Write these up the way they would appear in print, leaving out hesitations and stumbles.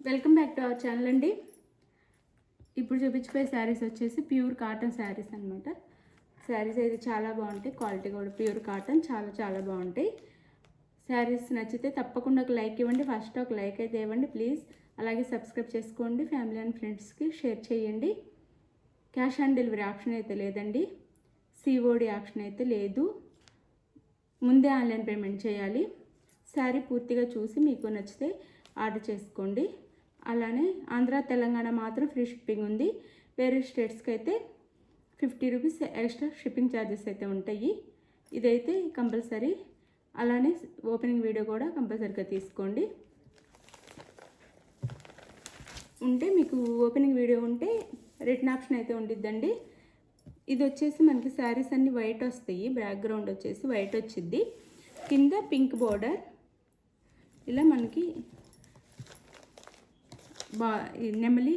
Welcome back to our channel అండి. ఇప్పుడు చూపించిపోయే శారీస్ వచ్చేసి ప్యూర్ కాటన్ శారీస్ అనమాట. శారీస్ అయితే చాలా బాగుంటాయి, క్వాలిటీ కూడా ప్యూర్ కాటన్, చాలా చాలా బాగుంటాయి. శారీస్ నచ్చితే తప్పకుండా ఒక లైక్ ఇవ్వండి. ఫస్ట్ ఒక లైక్ అయితే ఇవ్వండి ప్లీజ్. అలాగే సబ్స్క్రైబ్ చేసుకోండి, ఫ్యామిలీ అండ్ ఫ్రెండ్స్కి షేర్ చేయండి. క్యాష్ ఆన్ డెలివరీ ఆప్షన్ అయితే లేదండి, సిఓడి ఆప్షన్ అయితే లేదు. ముందే ఆన్లైన్ పేమెంట్ చేయాలి. శారీ పూర్తిగా చూసి మీకు నచ్చితే ఆర్డర్ చేసుకోండి. అలానే ఆంధ్ర తెలంగాణ మాత్రం ఫ్రీ షిప్పింగ్ ఉంది. వేరే స్టేట్స్కి అయితే 50 రూపీస్ ఎక్స్ట్రా షిప్పింగ్ ఛార్జెస్ అయితే ఉంటాయి. ఇదైతే కంపల్సరీ. అలానే ఓపెనింగ్ వీడియో కూడా కంపల్సరీగా తీసుకోండి. ఉంటే మీకు ఓపెనింగ్ వీడియో ఉంటే రిటర్న్ ఆప్షన్ అయితే ఉండిద్దండి. ఇది వచ్చేసి మనకి శారీస్ అన్నీ వైట్ వస్తాయి, బ్యాక్గ్రౌండ్ వచ్చేసి వైట్ వచ్చింది, కింద పింక్ బోర్డర్ ఇలా మనకి నెమలి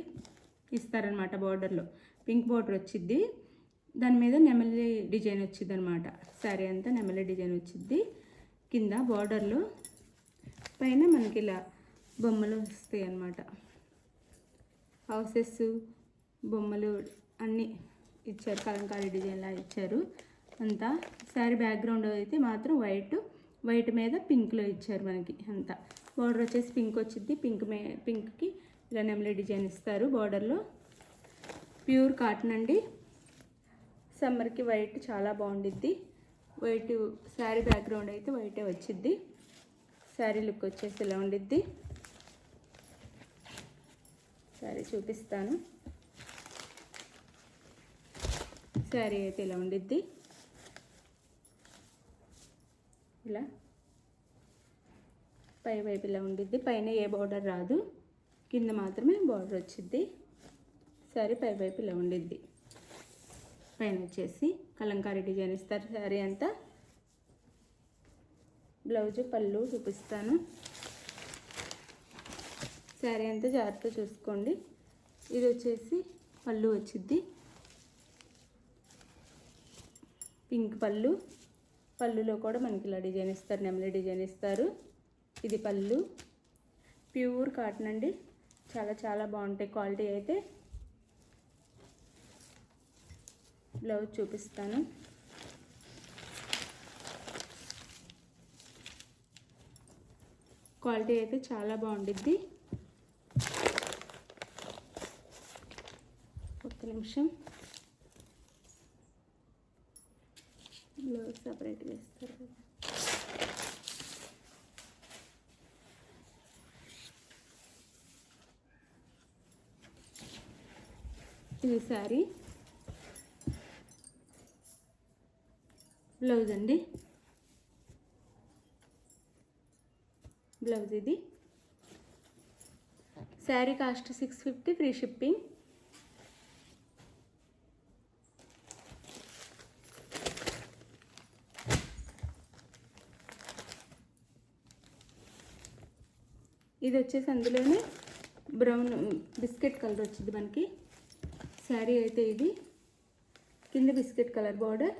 ఇస్తారనమాట. బార్డర్లో పింక్ బార్డర్ వచ్చిద్ది, దాని మీద నెమలి డిజైన్ వచ్చింది అనమాట. శారీ అంతా నెమలి డిజైన్ వచ్చింది. కింద బార్డర్లో పైన మనకి ఇలా బొమ్మలు వస్తాయి అన్నమాట. హౌసెస్ బొమ్మలు అన్నీ ఇచ్చారు, కలంకారీ డిజైన్లా ఇచ్చారు అంతా. శారీ బ్యాక్గ్రౌండ్ అయితే మాత్రం వైట్ మీద పింక్లో ఇచ్చారు మనకి అంతా. బార్డర్ వచ్చేసి పింక్ వచ్చింది, పింక్కి ఇలా నెమలి డిజైన్ ఇస్తారు బార్డర్లో. ప్యూర్ కాటన్ అండి. సమ్మర్కి వైట్ చాలా బాగుండిద్ది. వైట్ శారీ బ్యాక్గ్రౌండ్ అయితే వైటే వచ్చిద్ది. శారీ లుక్ వచ్చేసి ఇలా ఉండిద్ది. శారీ చూపిస్తాను. శారీ అయితే ఇలా ఉండిద్ది. ఇలా పై వైపు ఇలా ఉండిద్ది. పైన ఏ బార్డర్ రాదు, కింద మాత్రమే బార్డర్ వచ్చిద్ది. శారీ పై వైపు ఇలా ఉండిద్ది. పైన వచ్చేసి కలంకారీ డిజైన్ ఇస్తారు శారీ అంతా. బ్లౌజు పళ్ళు చూపిస్తాను. శారీ అంతా జాగ్రత్తగా చూసుకోండి. ఇది వచ్చేసి పళ్ళు వచ్చిద్ది, పింక్ పళ్ళు. పళ్ళులో కూడా మనకి ఇలా డిజైన్ ఇస్తారు, నెమలి డిజైన్ ఇస్తారు. ఇది పళ్ళు. ప్యూర్ కాటన్ అండి, చాలా చాలా బాగుంటాయి క్వాలిటీ అయితే. బ్లౌజ్ చూపిస్తాను. క్వాలిటీ అయితే చాలా బాగుండిద్ది. ఒక్క నిమిషం, బ్లౌజ్ సపరేట్గా ఇస్తారు కదా. ఇది శారీ బ్లౌజ్ అండి. బ్లౌజ్ ఇది. Sari cost 650, free shipping. ఇది వచ్చేసి అందులోనే బ్రౌన్ బిస్కెట్ కలర్ వచ్చింది మనకి. శారీ అయితే ఇది కింద బిస్కెట్ కలర్ బార్డర్,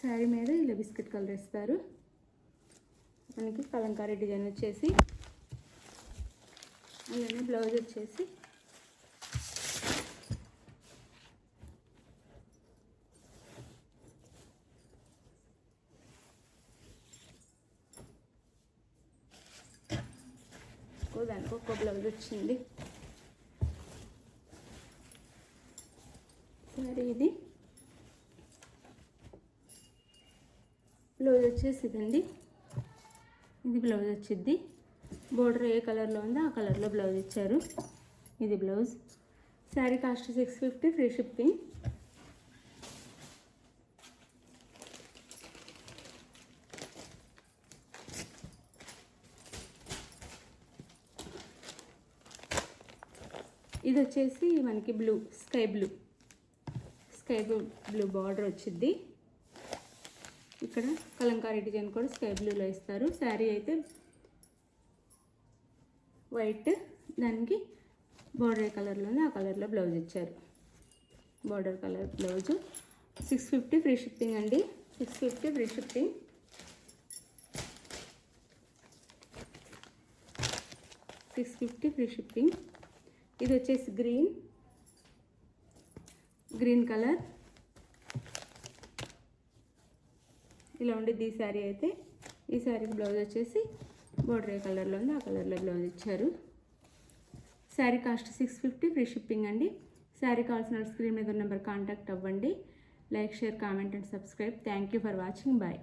శారీ మీద ఇలా బిస్కెట్ కలర్ ఇస్తారు మనకి. కలంకారీ డిజైన్ వచ్చేసి అలానే బ్లౌజ్ వచ్చేసి దానికి ఒక్క బ్లౌజ్ వచ్చింది. శారీ ఇది. బ్లౌజ్ వచ్చేసి ఇదండి. ఇది బ్లౌజ్ వచ్చింది. బోర్డర్ ఏ కలర్లో ఉందో ఆ కలర్లో బ్లౌజ్ ఇచ్చారు. ఇది blouse. Sari cost 650, free shipping. ఇది వచ్చేసి మనకి స్కై బ్లూ బార్డర్ వచ్చింది. ఇక్కడ కలంకారీ డిజైన్ కూడా స్కై బ్లూలో ఇస్తారు. శారీ అయితే వైట్, దానికి బార్డర్ ఏ కలర్లో ఉంది ఆ కలర్లో బ్లౌజ్ ఇచ్చారు. Border colour blouse. 650, free shipping అండి. 650 ఫ్రీ షిప్పింగ్. 650 free shipping. ఇది వచ్చేసి గ్రీన్ కలర్. ఇలా ఉండేది ఈ శారీ అయితే. ఈ శారీకి బ్లౌజ్ వచ్చేసి బోర్డర్ ఏ కలర్లో ఉంది ఆ కలర్లో బ్లౌజ్ ఇచ్చారు. శారీ కాస్ట్ 650 ఫ్రీ షిప్పింగ్ అండి. శారీ కావాల్సిన స్క్రీన్ మీద నెంబర్ కాంటాక్ట్ అవ్వండి. Like, share, comment and subscribe. Thank you for watching. Bye.